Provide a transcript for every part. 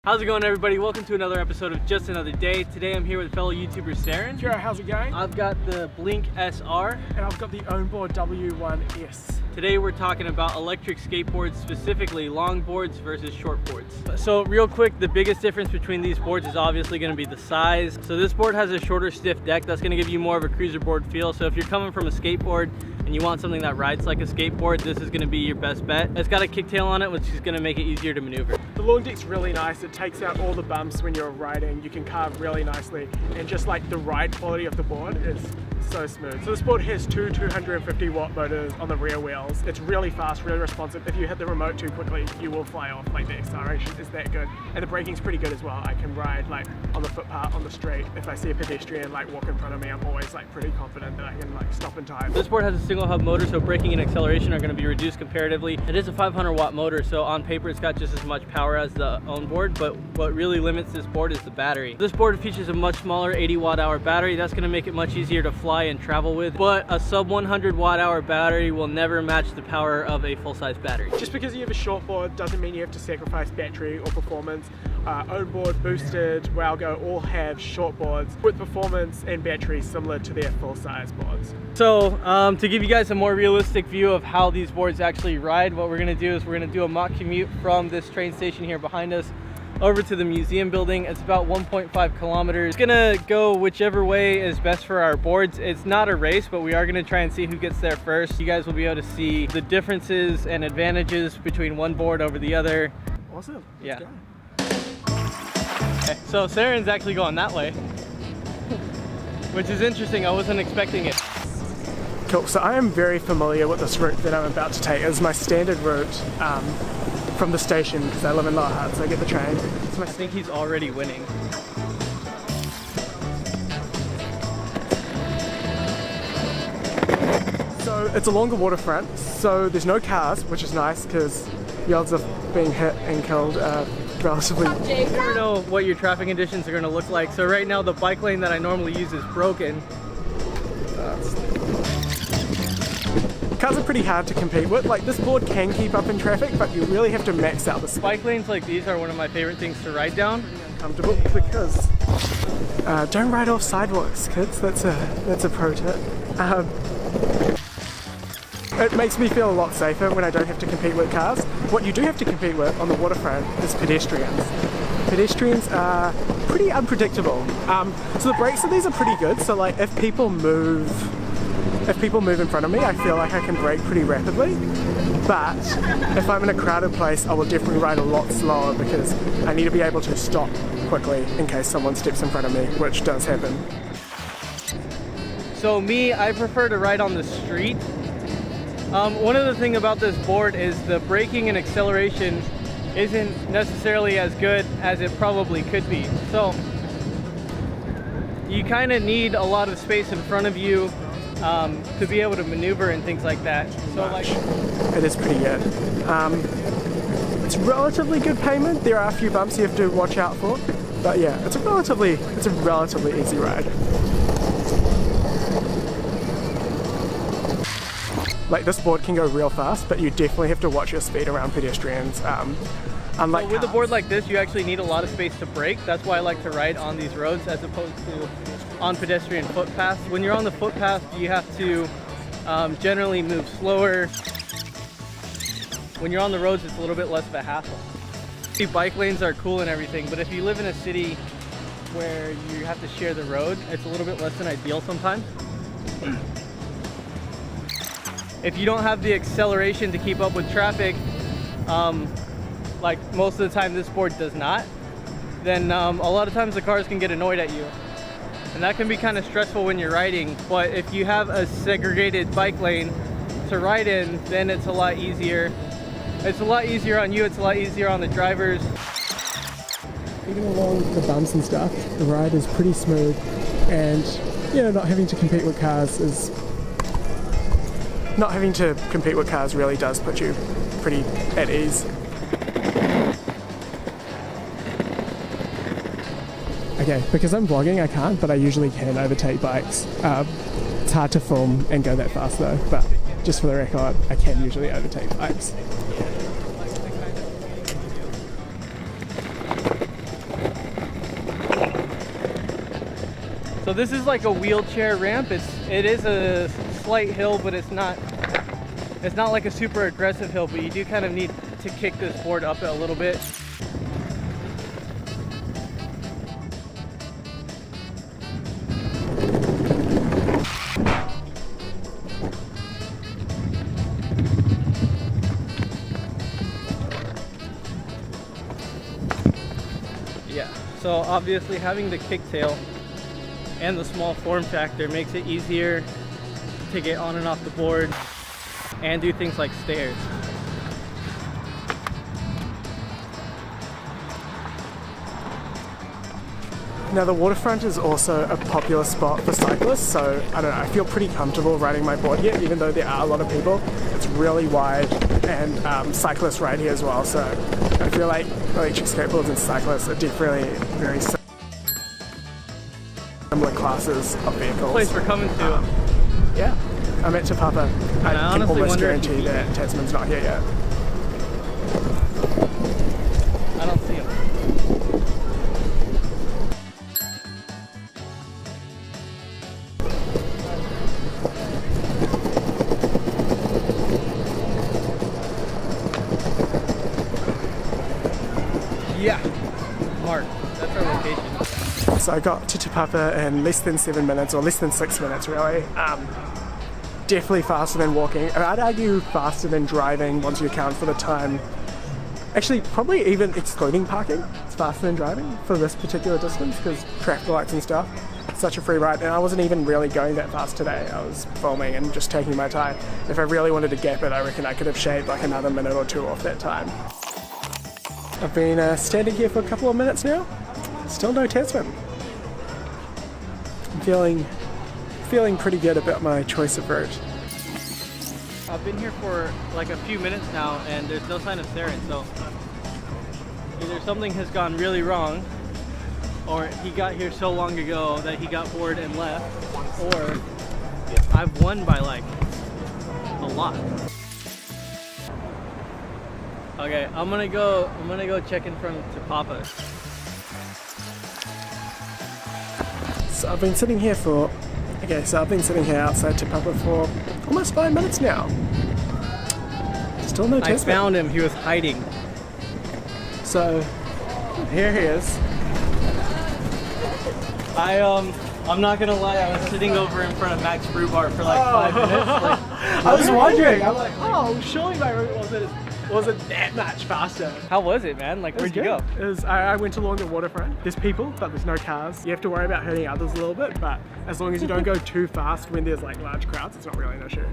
How's it going, everybody? Welcome to another episode of Just Another Day. Today I'm here with fellow YouTuber Saeran. Shiro, how's it going? I've got the Blink SR. And I've got the Ownboard W1S. Today we're talking about electric skateboards, specifically long boards versus short boards. So real quick, the biggest difference between these boards is obviously going to be the size. So this board has a shorter stiff deck that's going to give you more of a cruiser board feel. So if you're coming from a skateboard and you want something that rides like a skateboard, this is going to be your best bet. It's got a kicktail on it, which is going to make it easier to maneuver. The long deck's really nice. It takes out all the bumps when you're riding. You can carve really nicely, and just like the ride quality of the board is so smooth. So this board has two 250 watt motors on the rear wheels. It's really fast, really responsive. If you hit the remote too quickly, you will fly off. Like, the acceleration is that good, and the braking's pretty good as well. I can ride like on the footpath, on the street. If I see a pedestrian like walk in front of me, I'm always like pretty confident that I can like stop in time. This board has a single hub motor, so braking and acceleration are going to be reduced comparatively. It is a 500 watt motor, so on paper it's got just as much power as the Ownboard, but what really limits this board is the battery. This board features a much smaller 80 watt hour battery. That's going to make it much easier to fly and travel with, but a sub 100 watt hour battery will never match the power of a full-size battery. Just because you have a short board doesn't mean you have to sacrifice battery or performance. Ownboard, Boosted, Wowgo all have short boards with performance and battery similar to their full-size boards. So to give you guys a more realistic view of how these boards actually ride, what we're going to do is we're going to do a mock commute from this train station here behind us over to the museum building. It's about 1.5 kilometers. It's gonna go whichever way is best for our boards. It's not a race, but we are gonna try and see who gets there first. You guys will be able to see the differences and advantages between one board over the other. Awesome. Yeah. Okay, so Saeran's actually going that way, which is interesting. I wasn't expecting it. Cool, so I am very familiar with this route that I'm about to take. It's my standard route from the station, because I live in Lower Hutt, so I get the train. I think he's already winning. So it's a longer waterfront, so there's no cars, which is nice because the odds of being hit and killed are relatively... You never know what your traffic conditions are going to look like. So right now the bike lane that I normally use is broken. Cars are pretty hard to compete with. Like, this board can keep up in traffic, but you really have to max out the speed. Bike lanes like these are one of my favorite things to ride down. Uncomfortable because don't ride off sidewalks, kids. That's a pro tip. It makes me feel a lot safer when I don't have to compete with cars. What you do have to compete with on the waterfront is pedestrians. Pedestrians are pretty unpredictable. So the brakes on these are pretty good. So like, if people move in front of me, I feel like I can brake pretty rapidly. But if I'm in a crowded place, I will definitely ride a lot slower because I need to be able to stop quickly in case someone steps in front of me, which does happen. So me, I prefer to ride on the street. One of the things about this board is the braking and acceleration isn't necessarily as good as it probably could be. So you kind of need a lot of space in front of you to be able to maneuver and things like that. So like, it is pretty good. It's relatively good payment. There are a few bumps you have to watch out for, but yeah, it's a relatively easy ride. Like, this board can go real fast, but you definitely have to watch your speed around pedestrians. Unlike so with a board like this, you actually need a lot of space to brake. That's why I like to ride on these roads as opposed to on pedestrian footpaths. When you're on the footpath, you have to generally move slower. When you're on the roads, it's a little bit less of a hassle. Bike lanes are cool and everything, but if you live in a city where you have to share the road, it's a little bit less than ideal sometimes. If you don't have the acceleration to keep up with traffic, like most of the time this board does not, then a lot of times the cars can get annoyed at you. And that can be kind of stressful when you're riding, but if you have a segregated bike lane to ride in, then it's a lot easier. It's a lot easier on you, it's a lot easier on the drivers. Even along the bumps and stuff, the ride is pretty smooth, and you know, not having to compete with cars really does put you pretty at ease. Okay, because I'm vlogging I can't, but I usually can overtake bikes. It's hard to film and go that fast though, but just for the record, I can usually overtake bikes. So this is like a wheelchair ramp. It is a slight hill, but it's not like a super aggressive hill, but you do kind of need to kick this board up a little bit. Yeah, so obviously having the kicktail and the small form factor makes it easier to get on and off the board and do things like stairs. Now the waterfront is also a popular spot for cyclists, so I don't know, I feel pretty comfortable riding my board here, even though there are a lot of people. It's really wide, and cyclists ride here as well, so I feel like electric skateboards and cyclists are definitely very similar classes of vehicles. Place we're coming to. Yeah, I'm at Te Papa. I can almost guarantee that Tasman's not here yet. I don't see him. Yeah, Mark, that's our location. So I got to Te Papa in less than 7 minutes, or less than 6 minutes really. Definitely faster than walking. And I'd argue faster than driving once you account for the time. Actually, probably even excluding parking, it's faster than driving for this particular distance because traffic lights and stuff. It's such a free ride, and I wasn't even really going that fast today. I was filming and just taking my time. If I really wanted to gap it, I reckon I could have shaved like another minute or two off that time. I've been standing here for a couple of minutes now. Still no Tasman. I'm feeling pretty good about my choice of route. I've been here for like a few minutes now and there's no sign of Saeran, so either something has gone really wrong or he got here so long ago that he got bored and left, or I've won by like a lot. Okay, I'm gonna go check in front of Te Papa. So I've been sitting here outside Te Papa for almost 5 minutes now. Still no Tasman. I found him, he was hiding. So here he is. I'm not gonna lie, I was sitting over in front of Max Brew Bar for like 5 minutes. Like, I was wondering, I'm like, oh, surely my route wasn't that much faster. how was it, man? Like, where'd you go? I went along the waterfront. There's people, but there's no cars. You have to worry about hurting others a little bit, but as long as you don't go too fast when there's like large crowds, it's not really an issue.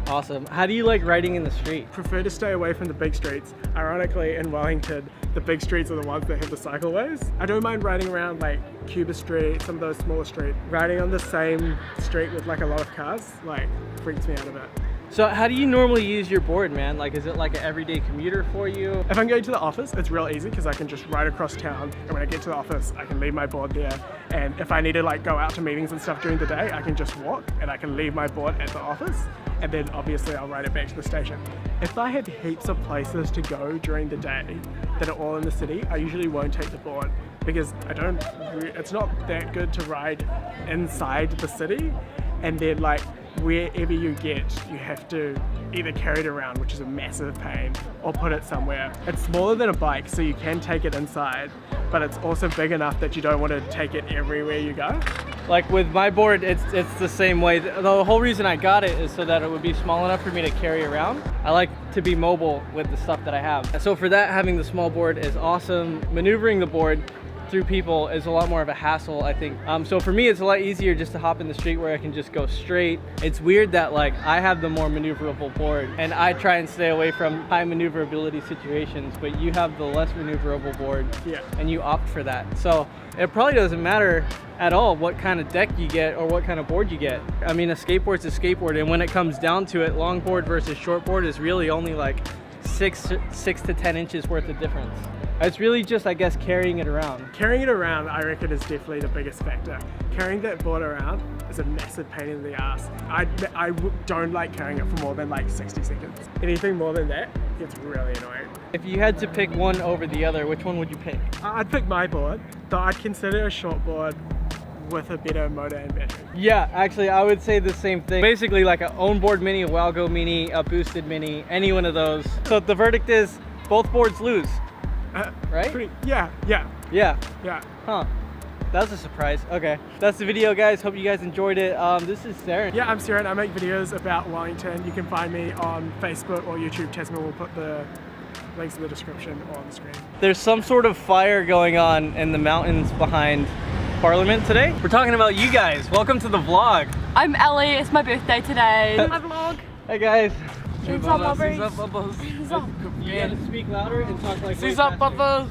Awesome. How do you like riding in the street? Prefer to stay away from the big streets. Ironically, in Wellington, the big streets are the ones that have the cycleways. I don't mind riding around like Cuba Street, some of those smaller streets. Riding on the same street with like a lot of cars, like, freaks me out a bit. So how do you normally use your board, man? Like, is it like an everyday commuter for you? If I'm going to the office, it's real easy because I can just ride across town, and when I get to the office, I can leave my board there. And if I need to like go out to meetings and stuff during the day, I can just walk and I can leave my board at the office, and then obviously I'll ride it back to the station. If I have heaps of places to go during the day that are all in the city, I usually won't take the board because it's not that good to ride inside the city, and then like wherever you get, you have to either carry it around, which is a massive pain, or put it somewhere. It's smaller than a bike, so you can take it inside, but it's also big enough that you don't want to take it everywhere you go. Like with my board, it's the same way. The whole reason I got it is so that it would be small enough for me to carry around. I like to be mobile with the stuff that I have. So for that, having the small board is awesome. Maneuvering the board through people is a lot more of a hassle, I think. So for me, it's a lot easier just to hop in the street where I can just go straight. It's weird that like I have the more maneuverable board and I try and stay away from high maneuverability situations, but you have the less maneuverable board, Yeah. and you opt for that. So it probably doesn't matter at all what kind of deck you get or what kind of board you get. I mean, a skateboard's a skateboard, and when it comes down to it, longboard versus shortboard is really only like 6 to 10 inches worth of difference. It's really just, I guess, carrying it around. Carrying it around, I reckon, is definitely the biggest factor. Carrying that board around is a massive pain in the ass. I don't like carrying it for more than like 60 seconds. Anything more than that gets really annoying. If you had to pick one over the other, which one would you pick? I'd pick my board, though I'd consider a short board with a better motor and battery. Yeah, actually I would say the same thing. Basically like an Ownboard Mini, a Wildgo Mini, a Boosted Mini, any one of those. So the verdict is both boards lose, right? Yeah. Huh. That was a surprise. Okay. That's the video, guys. Hope you guys enjoyed it. This is Saeran. Yeah, I'm Saeran. I make videos about Wellington. You can find me on Facebook or YouTube. Tasman will put the links in the description or on the screen. There's some sort of fire going on in the mountains behind Parliament today. We're talking about you guys. Welcome to the vlog. I'm Ellie. It's my birthday today. My vlog. Hi guys. What's up, Bubbles? You gotta speak louder and talk like What's up, Bubbles?